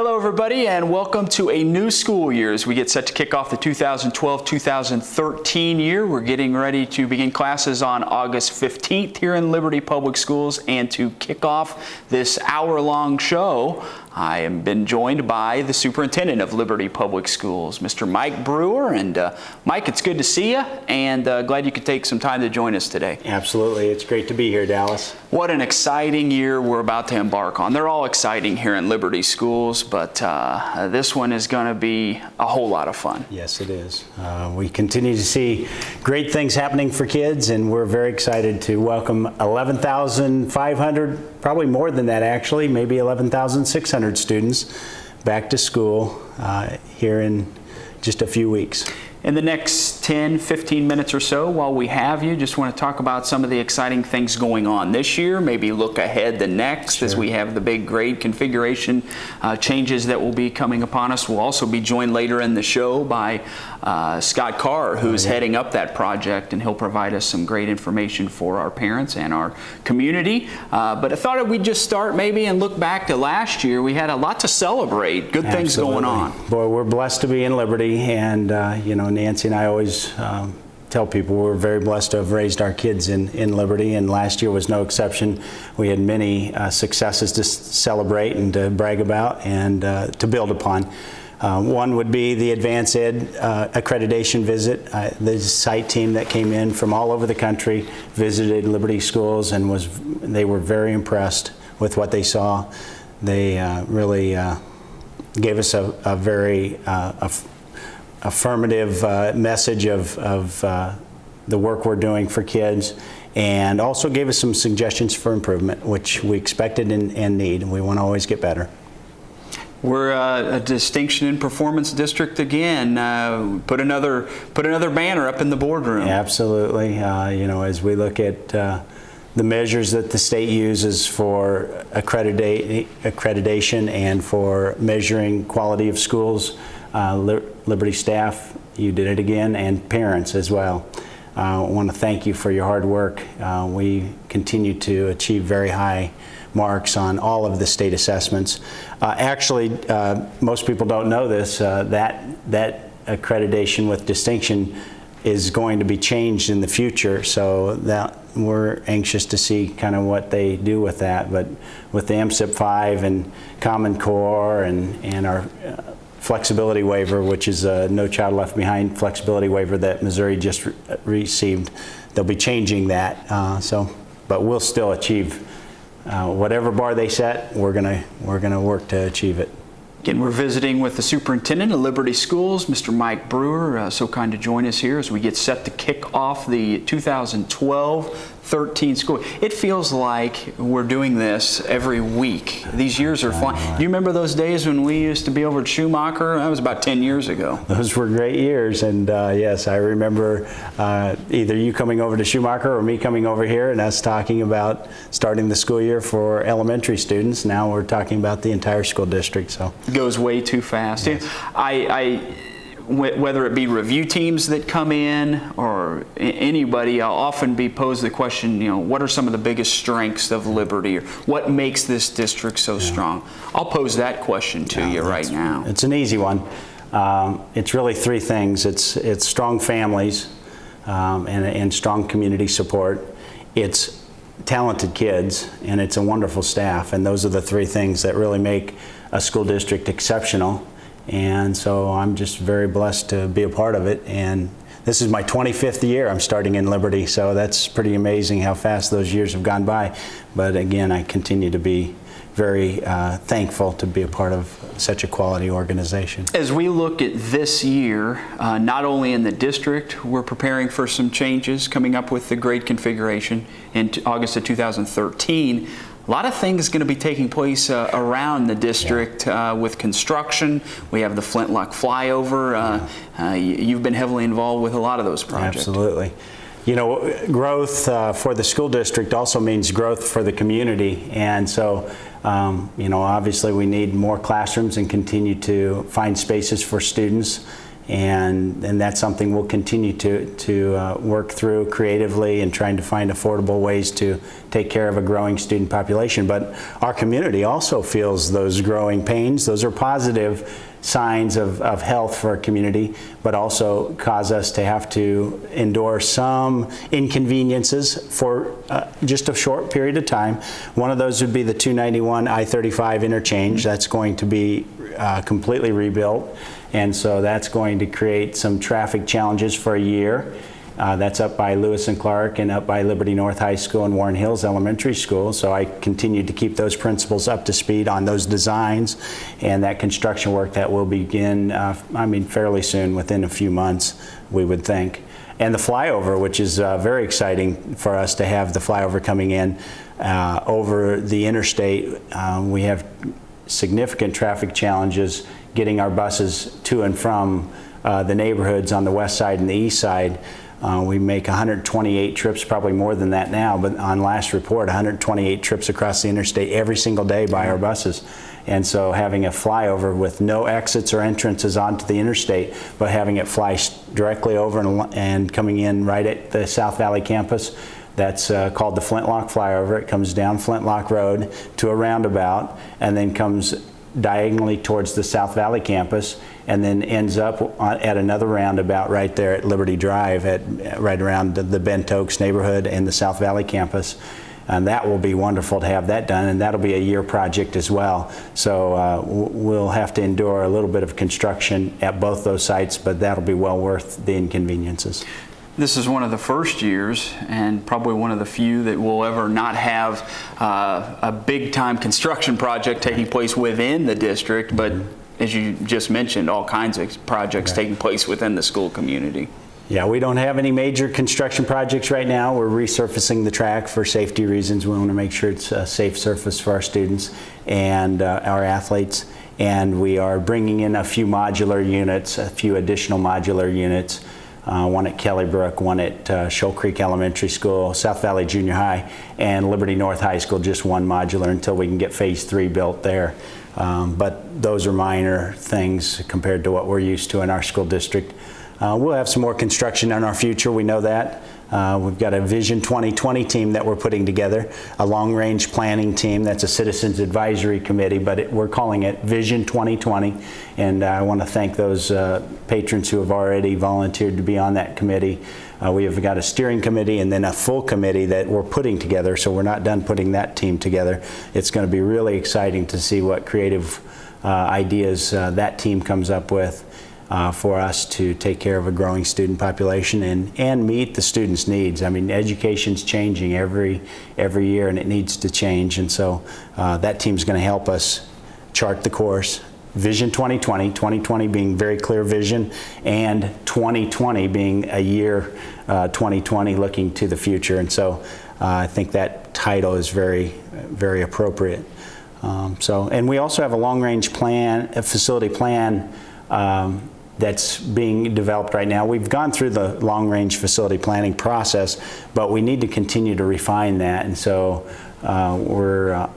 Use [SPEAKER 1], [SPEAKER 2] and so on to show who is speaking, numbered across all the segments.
[SPEAKER 1] Hello everybody and welcome to a new school year as we get set to kick off the 2012-2013 year. We're getting ready to begin classes on August 15th here in Liberty Public Schools, and to kick off this hour-long show, I have been joined by the superintendent of Liberty Public Schools, Mr. Mike Brewer. And Mike, it's good to see you, and glad you could take some time to join us today.
[SPEAKER 2] Absolutely. It's great to be here, Dallas.
[SPEAKER 1] What an exciting year we're about to embark on. They're all exciting here in Liberty Schools, but this one is going to be a whole lot of fun.
[SPEAKER 2] Yes, it is. We continue to see great things happening for kids, and we're very excited to welcome 11,500, probably more than that actually, maybe 11,600 students back to school here in just a few weeks.
[SPEAKER 1] In the next 10-15 minutes or so, while we have you, just want to talk about some of the exciting things going on this year, maybe look ahead the next as we have the big grade configuration changes that will be coming upon us. We'll also be joined later in the show by Scott Carr, who's heading up that project, and he'll provide us some great information for our parents and our community. But I thought we'd just start maybe and look back to last year. We had a lot to celebrate, good things going on.
[SPEAKER 2] Boy, we're blessed to be in Liberty, and you know, Nancy and I always tell people we're very blessed to have raised our kids in Liberty, and last year was no exception. We had many successes to celebrate and to brag about and to build upon. One would be the Advanced Ed accreditation visit. The site team that came in from all over the country visited Liberty Schools, and they were very impressed with what they saw. They really gave us a very affirmative message of the work we're doing for kids, and also gave us some suggestions for improvement, which we expected and need. We want to always get better.
[SPEAKER 1] We're a distinction in performance district again. Put another banner up in the boardroom.
[SPEAKER 2] Absolutely. You know, as we look at the measures that the state uses for accreditation and for measuring quality of schools, Liberty staff, you did it again, and parents as well. I want to thank you for your hard work. We continue to achieve very high marks on all of the state assessments. Actually, most people don't know this, that accreditation with distinction is going to be changed in the future, so that we're anxious to see kind of what they do with that. But with the MSIP 5 and Common Core and our flexibility waiver, which is a No Child Left Behind flexibility waiver that Missouri just received, they'll be changing that. But we'll still achieve whatever bar they set. We're gonna work to achieve it.
[SPEAKER 1] Again, we're visiting with the superintendent of Liberty Schools, Mr. Mike Brewer, so kind to join us here as we get set to kick off the 2012-13 school. It feels like we're doing this every week. These years are flying. Do you remember those days when we used to be over at Schumacher? That was about 10 years ago.
[SPEAKER 2] Those were great years, and yes, I remember either you coming over to Schumacher or me coming over here and us talking about starting the school year for elementary students. Now we're talking about the entire school district. So
[SPEAKER 1] it goes way too fast. Yes. Whether it be review teams that come in or anybody, I'll often be posed the question, you know, what are some of the biggest strengths of Liberty, or what makes this district so strong? I'll pose that question to you right now.
[SPEAKER 2] It's an easy one. It's really three things. It's strong families and strong community support. It's talented kids, and it's a wonderful staff, and those are the three things that really make a school district exceptional. And so I'm just very blessed to be a part of it. And this is my 25th year I'm starting in Liberty, so that's pretty amazing how fast those years have gone by. But again, I continue to be very thankful to be a part of such a quality organization.
[SPEAKER 1] As we look at this year, not only in the district, we're preparing for some changes coming up with the grade configuration in August of 2013. A lot of things going to be taking place around the district with construction. We have the Flintlock flyover. You've been heavily involved with a lot of those projects.
[SPEAKER 2] Absolutely. You know, growth for the school district also means growth for the community. And so, you know, obviously we need more classrooms and continue to find spaces for students. and that's something we'll continue to work through creatively and trying to find affordable ways to take care of a growing student population. But our community also feels those growing pains. Those are positive signs of health for our community, but also cause us to have to endure some inconveniences for just a short period of time. One of those would be the 291 I-35 interchange. That's going to be completely rebuilt, and so that's going to create some traffic challenges for a year. That's up by Lewis and Clark and up by Liberty North High School and Warren Hills Elementary School. So I continue to keep those principals up to speed on those designs and that construction work that will begin, fairly soon, within a few months, we would think. And the flyover, which is very exciting for us to have the flyover coming in over the interstate. We have significant traffic challenges getting our buses to and from the neighborhoods on the west side and the east side. We make 128 trips, probably more than that now, but on last report, 128 trips across the interstate every single day by our buses. And so having a flyover with no exits or entrances onto the interstate, but having it fly directly over and coming in right at the South Valley campus, that's called the Flintlock Flyover. It comes down Flintlock Road to a roundabout and then comes diagonally towards the South Valley campus, and then ends up at another roundabout right there at Liberty Drive, right around the Bent Oaks neighborhood and the South Valley campus. And that will be wonderful to have that done, and that'll be a year project as well. So we'll have to endure a little bit of construction at both those sites, but that'll be well worth the inconveniences.
[SPEAKER 1] This is one of the first years, and probably one of the few, that will ever not have a big-time construction project taking place within the district, but as you just mentioned, all kinds of projects taking place within the school community.
[SPEAKER 2] Yeah, we don't have any major construction projects right now. We're resurfacing the track for safety reasons. We want to make sure it's a safe surface for our students and our athletes. And we are bringing in a few modular units, a few additional modular units. One at Kelly Brook, one at Shoal Creek Elementary School, South Valley Junior High, and Liberty North High School, just one modular until we can get phase 3 built there. But those are minor things compared to what we're used to in our school district. We'll have some more construction in our future, we know that. We've got a Vision 2020 team that we're putting together, a long-range planning team that's a citizens advisory committee, but we're calling it Vision 2020. And I want to thank those patrons who have already volunteered to be on that committee. We have got a steering committee and then a full committee that we're putting together, so we're not done putting that team together. It's going to be really exciting to see what creative ideas that team comes up with. For us to take care of a growing student population and meet the students' needs. I mean, education's changing every year, and it needs to change. And so that team's going to help us chart the course. Vision 2020, 2020 being very clear vision, and 2020 being a year 2020 looking to the future. And so I think that title is very, very appropriate. And we also have a long-range plan, a facility plan that's being developed right now. We've gone through the long-range facility planning process, but we need to continue to refine that. And so we're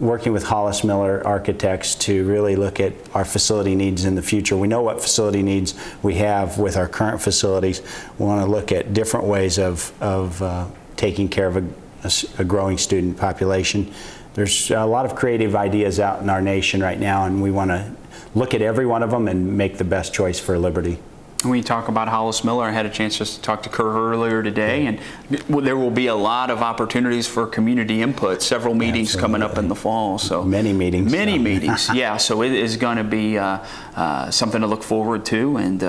[SPEAKER 2] working with Hollis Miller Architects to really look at our facility needs in the future. We know what facility needs we have with our current facilities. We want to look at different ways of taking care of a growing student population. There's a lot of creative ideas out in our nation right now, and we want to look at every one of them and make the best choice for Liberty.
[SPEAKER 1] When you talk about Hollis Miller, I had a chance just to talk to Kurt earlier today, and there will be a lot of opportunities for community input, several meetings coming up in the fall. So
[SPEAKER 2] many meetings.
[SPEAKER 1] Many meetings, yeah. So it is going to be something to look forward to, and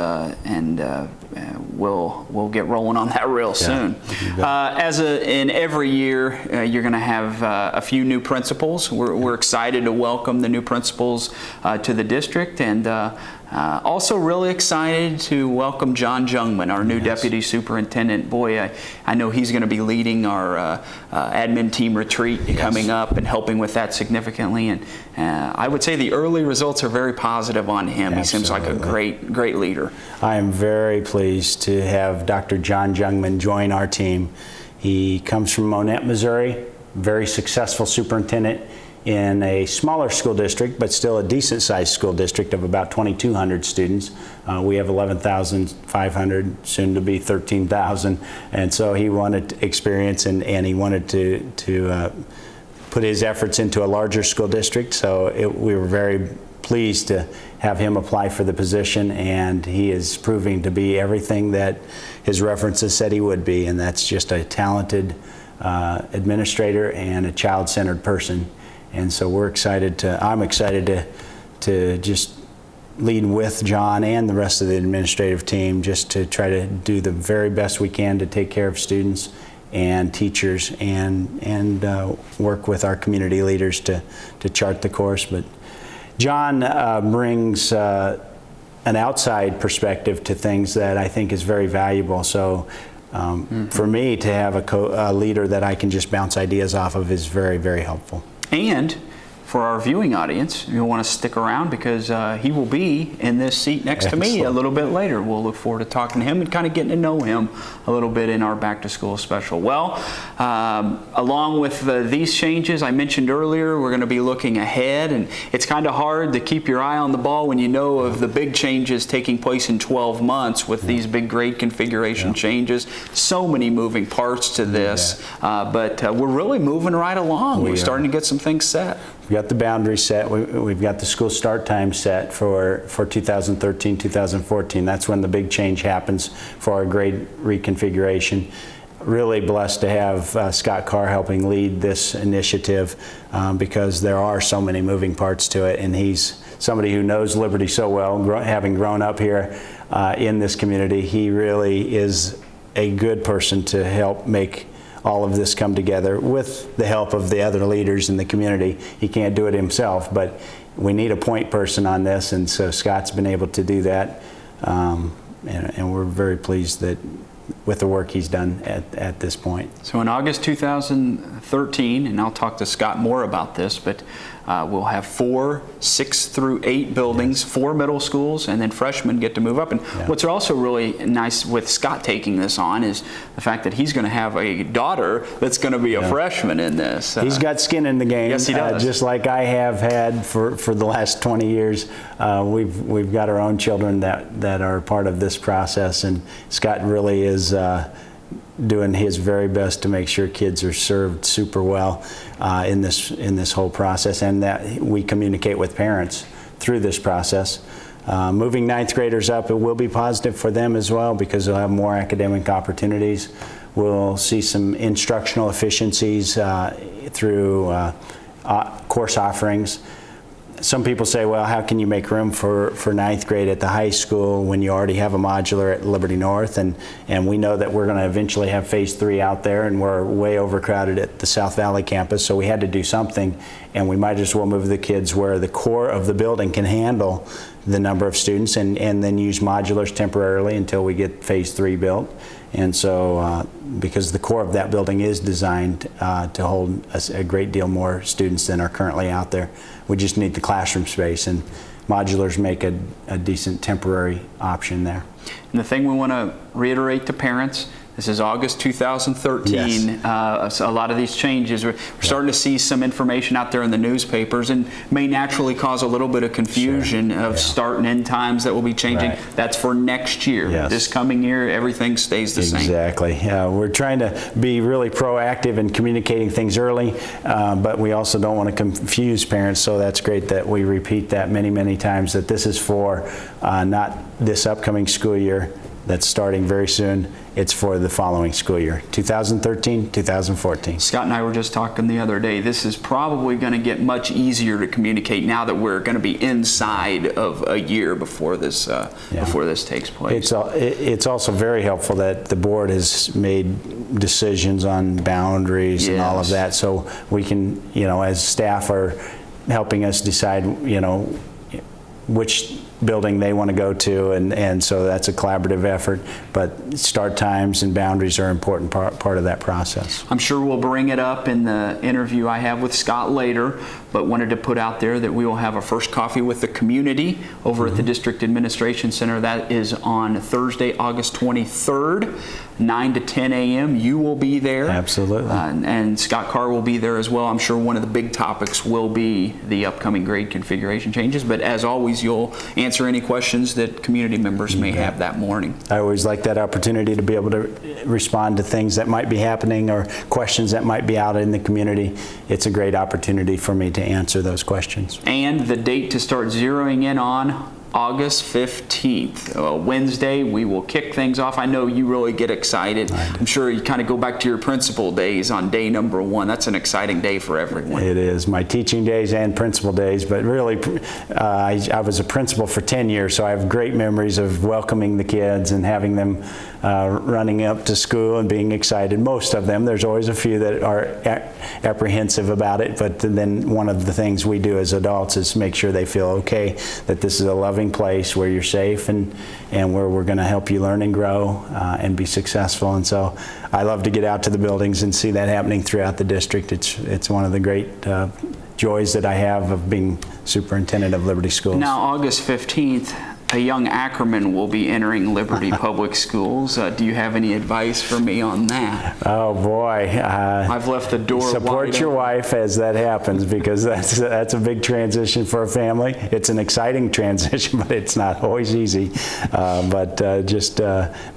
[SPEAKER 1] we'll get rolling on that real soon. In every year, you're going to have a few new principals. We're excited to welcome the new principals to the district, and also really excited to welcome John Jungman, our new Deputy Superintendent. Boy, I know he's going to be leading our admin team retreat coming up and helping with that significantly. And I would say the early results are very positive on him. He seems like a great leader.
[SPEAKER 2] I am very pleased to have Dr. John Jungman join our team. He comes from Monette, Missouri, very successful superintendent. in a smaller school district, but still a decent-sized school district of about 2,200 students. We have 11,500, soon to be 13,000, and so he wanted experience, and he wanted to put his efforts into a larger school district. So we were very pleased to have him apply for the position, and he is proving to be everything that his references said he would be, and that's just a talented administrator and a child-centered person. And so I'm excited to just lead with John and the rest of the administrative team, just to try to do the very best we can to take care of students and teachers, and work with our community leaders to chart the course. But John brings an outside perspective to things that I think is very valuable. So for me to have a leader that I can just bounce ideas off of is very, very helpful.
[SPEAKER 1] And for our viewing audience, you'll want to stick around, because he will be in this seat next to me a little bit later. We'll look forward to talking to him and kind of getting to know him a little bit in our Back to School special. Well, along with these changes I mentioned earlier, we're going to be looking ahead, and it's kind of hard to keep your eye on the ball when you know of the big changes taking place in 12 months with these big grade configuration changes. So many moving parts to this, but we're really moving right along. We're starting to get some things set.
[SPEAKER 2] We've got the boundaries set. We've got the school start time set for 2013, 2014. That's when the big change happens for our grade reconfiguration. Really blessed to have Scott Carr helping lead this initiative, because there are so many moving parts to it, and he's somebody who knows Liberty so well, having grown up here in this community. He really is a good person to help make all of this come together with the help of the other leaders in the community. He can't do it himself, but we need a point person on this, and so Scott's been able to do that, and we're very pleased with the work he's done at this point.
[SPEAKER 1] So in August 2013, and I'll talk to Scott more about this, but we'll have 4 6 through 8 buildings, 4 middle schools, and then freshmen get to move up. And what's also really nice with Scott taking this on is the fact that he's going to have a daughter that's going to be a freshman in this.
[SPEAKER 2] He's got skin in the game.
[SPEAKER 1] Yes, he does.
[SPEAKER 2] Just like I have had for the last 20 years. We've got our own children that are part of this process, and Scott really is doing his very best to make sure kids are served super well in this whole process, and that we communicate with parents through this process. Moving 9th graders up, it will be positive for them as well, because they'll have more academic opportunities. We'll see some instructional efficiencies through course offerings. Some people say, well, how can you make room for 9th grade at the high school when you already have a modular at Liberty North? And we know that we're going to eventually have phase 3 out there, and we're way overcrowded at the South Valley campus, so we had to do something, and we might as well move the kids where the core of the building can handle the number of students, and then use modulars temporarily until we get phase 3 built. And so, because the core of that building is designed to hold a great deal more students than are currently out there, we just need the classroom space, and modulars make a decent temporary option there.
[SPEAKER 1] And the thing we want to reiterate to parents, this is August 2013.
[SPEAKER 2] Yes.
[SPEAKER 1] So a lot of these changes, we're starting to see some information out there in the newspapers, and may naturally cause a little bit of confusion of start and end times that will be changing.
[SPEAKER 2] Right.
[SPEAKER 1] That's for next year.
[SPEAKER 2] Yes.
[SPEAKER 1] This coming year, everything stays the same.
[SPEAKER 2] Exactly. We're trying to be really proactive in communicating things early, but we also don't want to confuse parents, so that's great that we repeat that many, many times, that this is for not this upcoming school year that's starting very soon. It's for the following school year, 2013, 2014.
[SPEAKER 1] Scott and I were just talking the other day. This is probably going to get much easier to communicate now that we're going to be inside of a year before this takes place.
[SPEAKER 2] It's also very helpful that the board has made decisions on boundaries and all of that, so we can, as staff are helping us decide, which building they want to go to, and so that's a collaborative effort. But start times and boundaries are an important part of that process.
[SPEAKER 1] I'm sure we'll bring it up in the interview I have with Scott later, but wanted to put out there that we will have a first coffee with the community over at the District Administration Center. That is on Thursday, August 23rd, 9 to 10 a.m. You will be there.
[SPEAKER 2] Absolutely.
[SPEAKER 1] And Scott Carr will be there as well. I'm sure one of the big topics will be the upcoming grade configuration changes, but as always, you'll answer any questions that community members may have that morning.
[SPEAKER 2] I always like that opportunity to be able to respond to things that might be happening or questions that might be out in the community. It's a great opportunity for me to answer those questions.
[SPEAKER 1] And the date to start zeroing in on, August 15th, Wednesday, we will kick things off. I know you really get excited. I'm sure you kind of go back to your principal days on day number 1. That's an exciting day for everyone.
[SPEAKER 2] It is. My teaching days and principal days, but really I was a principal for 10 years, so I have great memories of welcoming the kids and having them running up to school and being excited. Most of them. There's always a few that are apprehensive about it, but then one of the things we do as adults is make sure they feel okay, that this is a loving place where you're safe and where we're going to help you learn and grow and be successful. And so I love to get out to the buildings and see that happening throughout the district. It's one of the great joys that I have of being superintendent of Liberty Schools.
[SPEAKER 1] Now, August 15th, a young Ackerman will be entering Liberty Public Schools. Do you have any advice for me on that?
[SPEAKER 2] Oh boy.
[SPEAKER 1] I've left the door wide
[SPEAKER 2] Support your
[SPEAKER 1] open.
[SPEAKER 2] wife as that happens, because that's a big transition for a family. It's an exciting transition, but it's not always easy. Just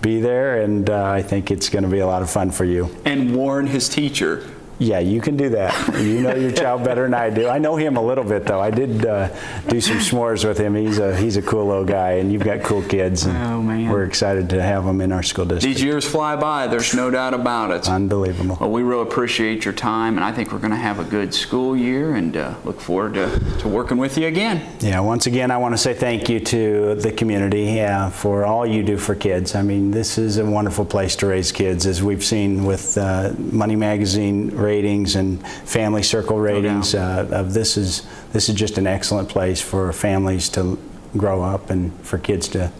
[SPEAKER 2] be there, and I think it's going to be a lot of fun for you.
[SPEAKER 1] And warn his teacher.
[SPEAKER 2] Yeah, you can do that. You know your child better than I do. I know him a little bit, though. I did do some s'mores with him. He's a cool little guy, and you've got cool kids. And
[SPEAKER 1] oh, man.
[SPEAKER 2] We're excited to have them in our school district.
[SPEAKER 1] These years fly by. There's no doubt about it.
[SPEAKER 2] Unbelievable.
[SPEAKER 1] Well, we really appreciate your time, and I think we're going to have a good school year, and look forward to working with you again.
[SPEAKER 2] Yeah, once again, I want to say thank you to the community for all you do for kids. I mean, this is a wonderful place to raise kids, as we've seen with Money Magazine ratings and Family Circle ratings. This is just an excellent place for families to grow up and for kids to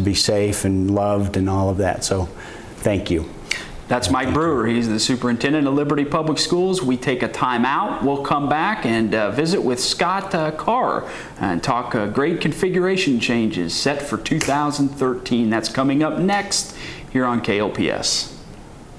[SPEAKER 2] be safe and loved and all of that. So, thank you.
[SPEAKER 1] That's Mike Brewer. He's the superintendent of Liberty Public Schools. We take a time out. We'll come back and visit with Scott Carr and talk grade configuration changes set for 2013. That's coming up next here on KLPS.